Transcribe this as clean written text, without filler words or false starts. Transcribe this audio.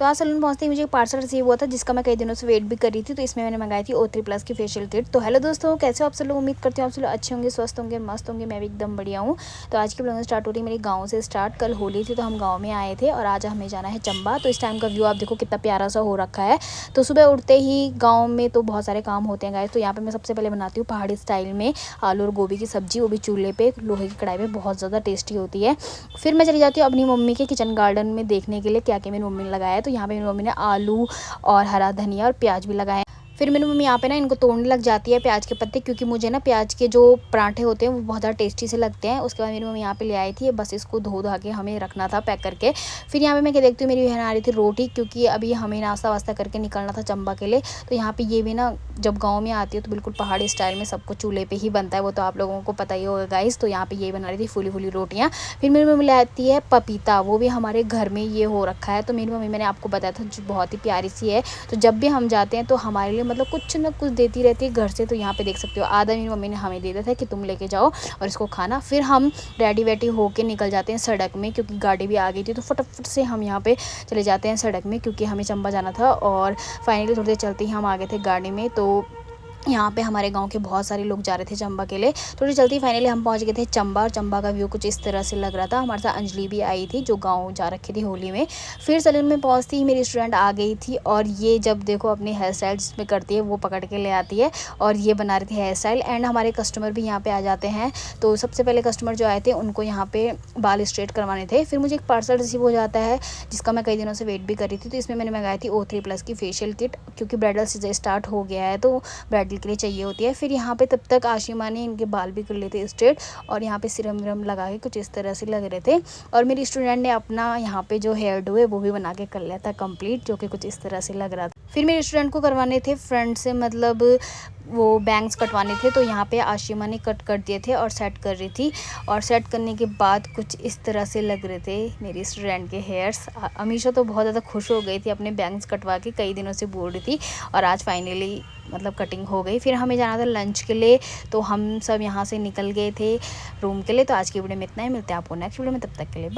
तो आज सैलून पहुँचते ही मुझे पार्सल रिसीव हुआ था जिसका मैं कई दिनों से वेट भी कर रही थी। तो इसमें मैंने मंगाई थी O3+ की फेशियल किट। तो हेलो दोस्तों, कैसे हो आप सब लोग? उम्मीद करती हूँ आप सब लोग अच्छे होंगे, स्वस्थ होंगे, मस्त होंगे। मैं भी एकदम बढ़िया हूँ। तो आज की ब्लॉगिंग स्टार्ट हो रही है मेरी गाँव से स्टार्ट। कल होली थी तो हम गाँव में आए थे और आज हमें जाना है चंबा। तो इस टाइम का व्यू आप देखो कितना प्यारा सा हो रखा है। तो सुबह उठते ही गाँव में तो बहुत सारे काम होते हैं गाइस। तो यहाँ पर मैं सबसे पहले बनाती हूँ पहाड़ी स्टाइल में आलू और गोभी की सब्जी, वो भी चूल्हे पे लोहे की कढ़ाई में, बहुत ज़्यादा टेस्टी होती है। फिर मैं चली जाती हूँ अपनी मम्मी के किचन गार्डन में देखने के लिए क्या क्या मेरी मम्मी ने लगाया है। तो यहाँ पे मेरी मम्मी ने आलू और हरा धनिया और प्याज भी लगाए। फिर मेरी मम्मी यहाँ पे ना इनको तोड़ने लग जाती है प्याज के पत्ते, क्योंकि मुझे ना प्याज के जो पराठे होते हैं वो बहुत ज़्यादा टेस्टी से लगते हैं। उसके बाद मेरी मम्मी यहाँ पे ले आई थी, बस इसको धो धा के हमें रखना था पैक करके। फिर यहाँ पे मैं क्या देखती हूँ, मेरी बहन आ रही थी रोटी, क्योंकि अभी हमें नाश्ता वास्ता करके निकलना था चंबा के लिए। तो यहाँ पे ये भी ना जब गाँव में आती है तो बिल्कुल पहाड़ी स्टाइल में सब कुछ चूल्हे पे ही बनता है, वो तो आप लोगों को पता ही होगा गाइस। तो यहाँ पे ये बना रही थी फूली फूली रोटियाँ। फिर मेरी मम्मी ले आती है पपीता, वो भी हमारे घर में ये हो रखा है। तो मेरी मम्मी, मैंने आपको बताया था, जो बहुत ही प्यारी सी है। तो जब भी हम जाते हैं तो हमारे लिए मतलब कुछ ना कुछ देती रहती है घर से। तो यहाँ पे देख सकते हो आधा मेरी मम्मी ने हमें दे दिया था कि तुम लेके जाओ और इसको खाना। फिर हम रेडी वेडी होके निकल जाते हैं सड़क में, क्योंकि गाड़ी भी आ गई थी। तो फटाफट से हम यहाँ पे चले जाते हैं सड़क में, क्योंकि हमें चंबा जाना था। और फाइनली थोड़ी देर चलते ही हम आ गए थे गाड़ी में। तो यहाँ पे हमारे गांव के बहुत सारे लोग जा रहे थे चंबा के लिए। थोड़ी जल्दी फाइनली हम पहुँच गए थे चंबा, और चंबा का व्यू कुछ इस तरह से लग रहा था। हमारे साथ अंजलि भी आई थी जो गांव जा रखी थी होली में। फिर सैलून में पहुँचती ही मेरी स्टूडेंट आ गई थी, और ये जब देखो अपनी हेयर स्टाइल जिसमें करती है वो पकड़ के ले आती है, और ये बना रही थी हेयर स्टाइल। एंड हमारे कस्टमर भी यहाँ पर आ जाते हैं। तो सबसे पहले कस्टमर जो आए थे उनको यहाँ पर बाल स्ट्रेट करवाने थे। फिर मुझे एक पार्सल रिसीव हो जाता है जिसका मैं कई दिनों से वेट भी कर रही थी। तो इसमें मैंने मंगाई थी O3+ की फेशियल किट, क्योंकि ब्राइडल सीजन स्टार्ट हो गया है तो ब्राइडल के लिए चाहिए होती है। फिर यहाँ पे तब तक आशिमा ने इनके बाल भी कर लिए थे स्ट्रेट, और यहाँ पे सिरम विरम लगा के कुछ इस तरह से लग रहे थे। और मेरी स्टूडेंट ने अपना यहाँ पे जो हेयर डू है वो भी बना के कर लिया था कंप्लीट, जो कि कुछ इस तरह से लग रहा था। फिर मेरे स्टूडेंट को करवाने थे फ्रंट से, मतलब वो बैंग्स कटवाने थे। तो यहाँ पे आशिमा ने कट कर दिए थे और सेट कर रही थी, और सेट करने के बाद कुछ इस तरह से लग रहे थे मेरी स्टूडेंट के हेयर्स। अमीशा तो बहुत ज़्यादा खुश हो गई थी अपने बैंग्स कटवा के, कई दिनों से बोल रही थी, और आज फाइनली मतलब कटिंग हो गई। फिर हमें जाना था लंच के लिए, तो हम सब यहाँ से निकल गए थे रूम के लिए। तो आज की वीडियो में इतना ही, मिलते हैं आपको नेक्स्ट वीडियो में, तब तक के लिए।